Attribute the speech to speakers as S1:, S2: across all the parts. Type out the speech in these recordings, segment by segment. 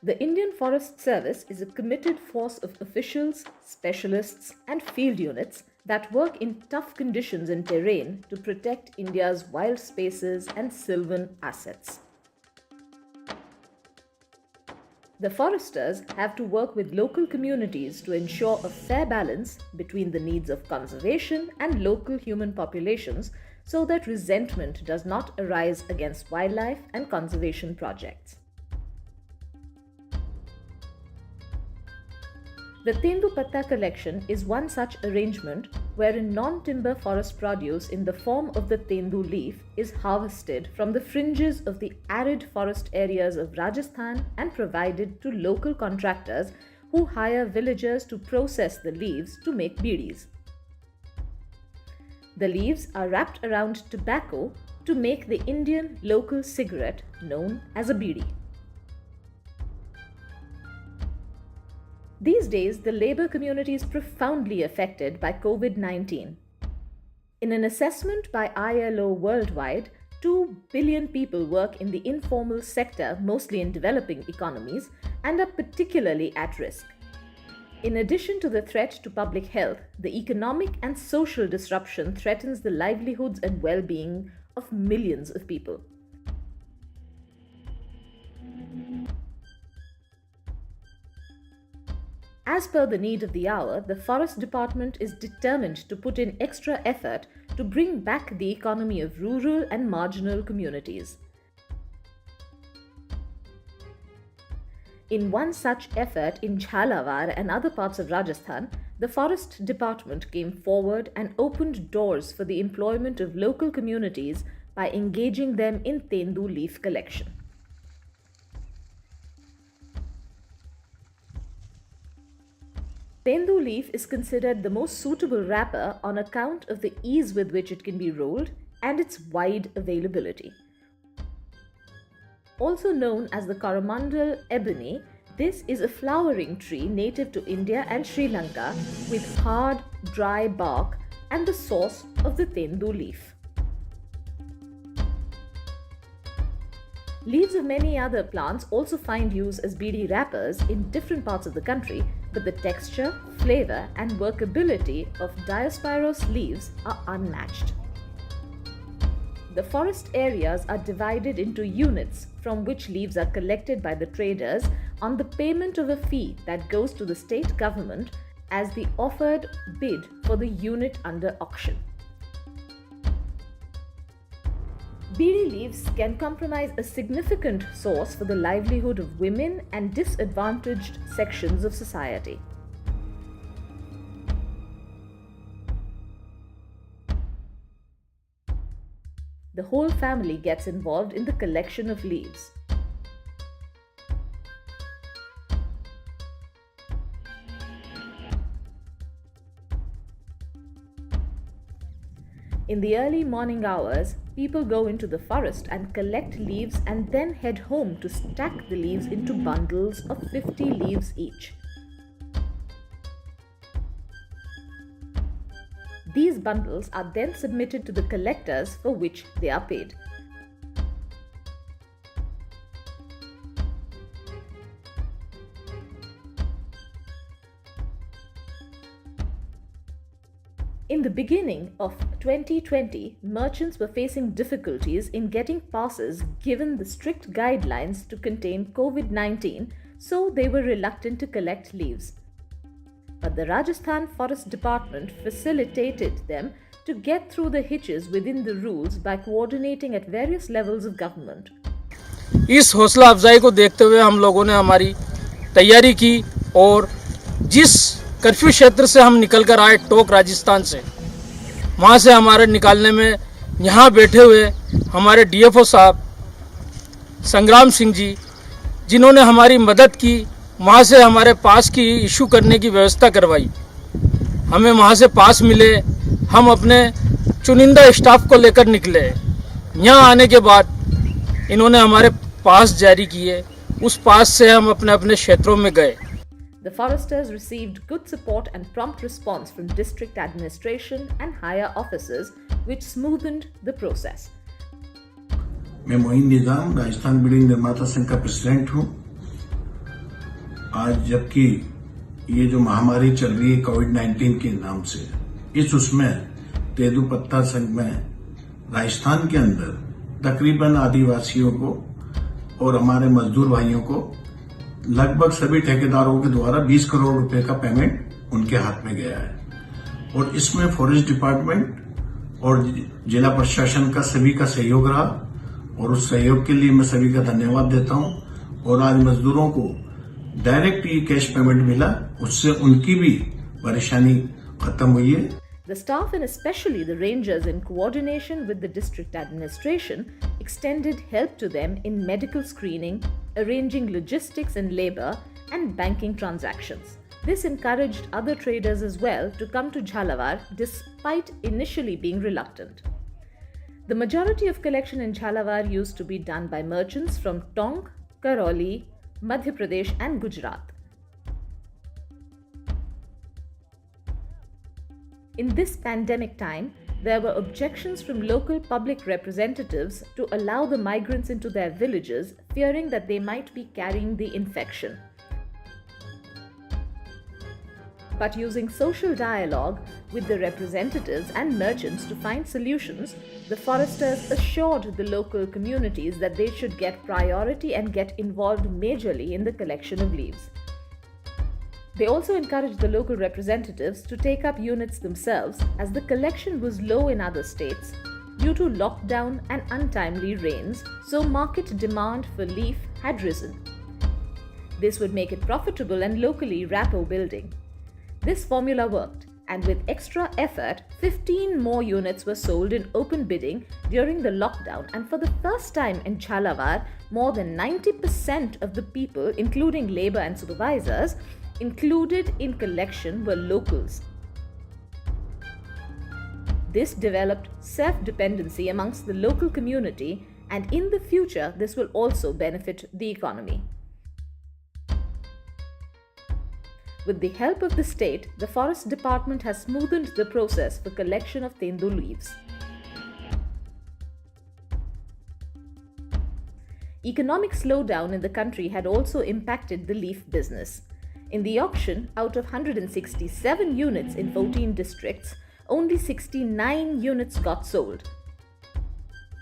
S1: The Indian Forest Service is a committed force of officials, specialists, and field units that work in tough conditions and terrain to protect India's wild spaces and sylvan assets. The foresters have to work with local communities to ensure a fair balance between the needs of conservation and local human populations so that resentment does not arise against wildlife and conservation projects. The Tendu Patta collection is one such arrangement wherein non-timber forest produce in the form of the Tendu leaf is harvested from the fringes of the arid forest areas of Rajasthan and provided to local contractors who hire villagers to process the leaves to make beedis. The leaves are wrapped around tobacco to make the Indian local cigarette known as a beedi. These days, the labour community is profoundly affected by COVID-19. In an assessment by ILO worldwide, 2 billion people work in the informal sector, mostly in developing economies, and are particularly at risk. In addition to the threat to public health, the economic and social disruption threatens the livelihoods and well-being of millions of people. As per the need of the hour, the Forest Department is determined to put in extra effort to bring back the economy of rural and marginal communities. In one such effort in Jhalawar and other parts of Rajasthan, the Forest Department came forward and opened doors for the employment of local communities by engaging them in Tendu leaf collection. Tendu leaf is considered the most suitable wrapper on account of the ease with which it can be rolled and its wide availability. Also known as the Coromandel ebony, this is a flowering tree native to India and Sri Lanka with hard, dry bark and the source of the Tendu leaf. Leaves of many other plants also find use as beedi wrappers in different parts of the country, but the texture, flavor, and workability of Diospyros leaves are unmatched. The forest areas are divided into units from which leaves are collected by the traders on the payment of a fee that goes to the state government as the offered bid for the unit under auction. Beedi leaves can comprise a significant source for the livelihood of women and disadvantaged sections of society. The whole family gets involved in the collection of leaves. In the early morning hours, people go into the forest and collect leaves and then head home to stack the leaves into bundles of 50 leaves each. These bundles are then submitted to the collectors for which they are paid. In the beginning of 2020, merchants were facing difficulties in getting passes given the strict guidelines to contain COVID-19, so they were reluctant to collect leaves. But the Rajasthan Forest Department facilitated them to get through the hitches within the rules by coordinating at various levels of government.
S2: इस हौसला अफजाई को देखते हुए हम लोगों ने हमारी तैयारी की और जिस कर्फ्यू क्षेत्र से हम निकल कर आए टोक राजस्थान से, वहाँ से हमारे निकालने में यहाँ बैठे हुए हमारे डीएफओ साहब संग्राम सिंह जी, जिन्होंने हमारी मदद की, वहाँ से हमारे पास की इशू करने की व्यवस्था करवाई। हमें वहाँ से पास मिले, हम अपने चुनिंदा स्टाफ को लेकर निकले। यहाँ आने के बाद इन्होंने हमारे पास जारी किए, उस पास से हम अपने अपने क्षेत्रों में गए।
S1: The foresters received good support and prompt response from district administration and higher officers, which smoothened the process.
S3: मैं मोइन निजाम राजस्थान बिल्डिंग निर्माता संघ का प्रेसिडेंट हूँ। आज जबकि ये जो महामारी चल रही है कोविड-19 के नाम से, उसमें तेंदू पत्ता संघ में राजस्थान के अंदर तकरीबन आदिवासियों को और हमारे मजदूर भाइयों को लगभग सभी ठेकेदारों के द्वारा 20 करोड़ रुपए का पेमेंट उनके हाथ में गया है और इसमें फॉरेस्ट डिपार्टमेंट और जिला प्रशासन का सभी का सहयोग रहा और उस सहयोग के लिए मैं सभी का धन्यवाद देता हूं। और आज मजदूरों को डायरेक्ट ये कैश पेमेंट मिला, उससे उनकी भी परेशानी खत्म हुई है।
S1: The staff and especially the rangers, in coordination with the district administration, extended help to them in medical screening, arranging logistics and labor, and banking transactions. This encouraged other traders as well to come to Jhalawar despite initially being reluctant. The majority of collection in Jhalawar used to be done by merchants from Tonk, Karoli, Madhya Pradesh, and Gujarat. In this pandemic time, there were objections from local public representatives to allow the migrants into their villages, fearing that they might be carrying the infection. But using social dialogue with the representatives and merchants to find solutions, the foresters assured the local communities that they should get priority and get involved majorly in the collection of leaves. They also encouraged the local representatives to take up units themselves as the collection was low in other states due to lockdown and untimely rains, so market demand for leaf had risen. This would make it profitable and locally rapport building. This formula worked, and with extra effort, 15 more units were sold in open bidding during the lockdown, and for the first time in Jhalawar, more than 90% of the people, including labor and supervisors, included in collection were locals. This developed self-dependency amongst the local community, and in the future this will also benefit the economy. With the help of the state, the Forest Department has smoothened the process for collection of Tendu leaves. Economic slowdown in the country had also impacted the leaf business. In the auction, out of 167 units in 14 districts, only 69 units got sold.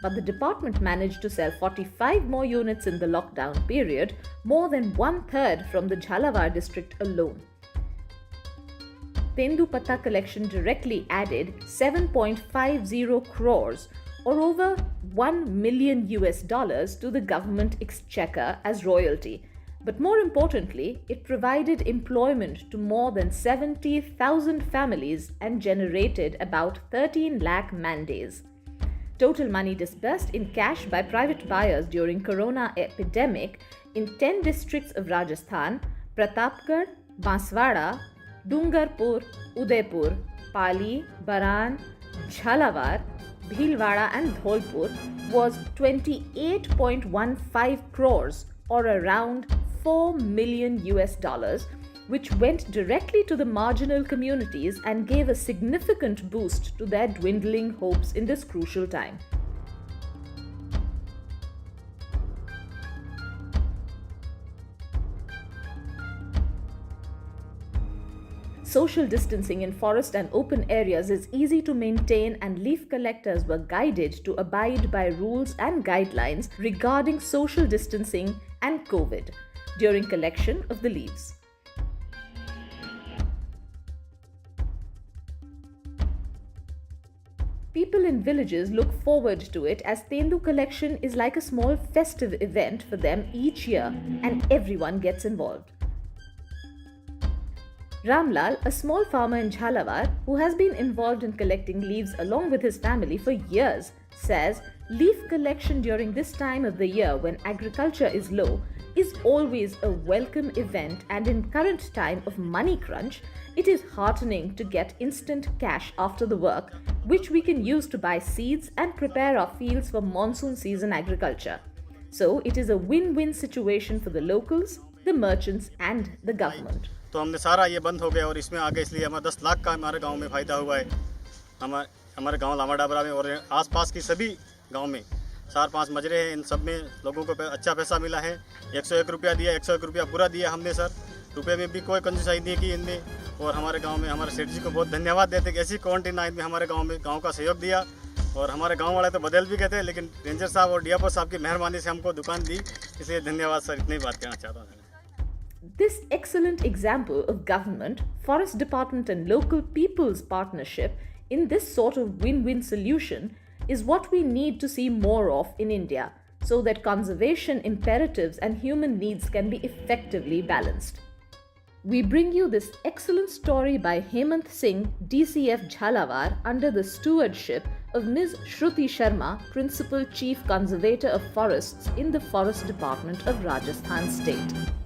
S1: But the department managed to sell 45 more units in the lockdown period, more than one-third from the Jhalawar district alone. Tendu Patta collection directly added 7.50 crores or over $1 million to the government exchequer as royalty. But more importantly, it provided employment to more than 70,000 families and generated about 13 lakh man-days. Total money disbursed in cash by private buyers during corona epidemic in 10 districts of Rajasthan, Pratapgarh, Banswara, Dungarpur, Udaipur, Pali, Baran, Jhalawar, Bhilwara and Dholpur was 28.15 crores or around $4 million, which went directly to the marginal communities and gave a significant boost to their dwindling hopes in this crucial time. Social distancing in forest and open areas is easy to maintain, and leaf collectors were guided to abide by rules and guidelines regarding social distancing and COVID during collection of the leaves. People in villages look forward to it as Tendu collection is like a small festive event for them each year, and everyone gets involved. Ramlal, a small farmer in Jhalawar who has been involved in collecting leaves along with his family for years, says leaf collection during this time of the year when agriculture is low is always a welcome event, and in current time of money crunch, it is heartening to get instant cash after the work, which we can use to buy seeds and prepare our fields for monsoon season agriculture. So it is a win-win situation for the locals, the merchants and the government.
S4: तो हमने सारा ये बंद हो गया और इसमें आगे इसलिए हमारा 10 लाख का हमारे गांव में फ़ायदा हुआ है। हमारे गांव लामा डाबरा में और आसपास की सभी गांव में 4-5 मजरे हैं, इन सब में लोगों को अच्छा पैसा मिला है। 101 रुपया दिया, 101 रुपया पूरा दिया हमने सर, रुपए में भी कोई कंजूसाई नहीं की इनने। और हमारे गांव में हमारे सेठ जी को बहुत धन्यवाद देते कि ऐसी क्वारंटीन नाइट में हमारे गांव में गांव का सहयोग दिया। और हमारे गांव वाले तो बदल भी गए थे, लेकिन रेंजर साहब और डीएफओ साहब की मेहरबानी से हमको दुकान दी, इसलिए धन्यवाद सर। इतनी बात कहना चाहता हूँ।
S1: This excellent example of government, forest department and local people's partnership in this sort of win-win solution is what we need to see more of in India so that conservation imperatives and human needs can be effectively balanced. We bring you this excellent story by Hemant Singh, DCF Jhalawar, under the stewardship of Ms. Shruti Sharma, Principal Chief Conservator of Forests in the Forest Department of Rajasthan State.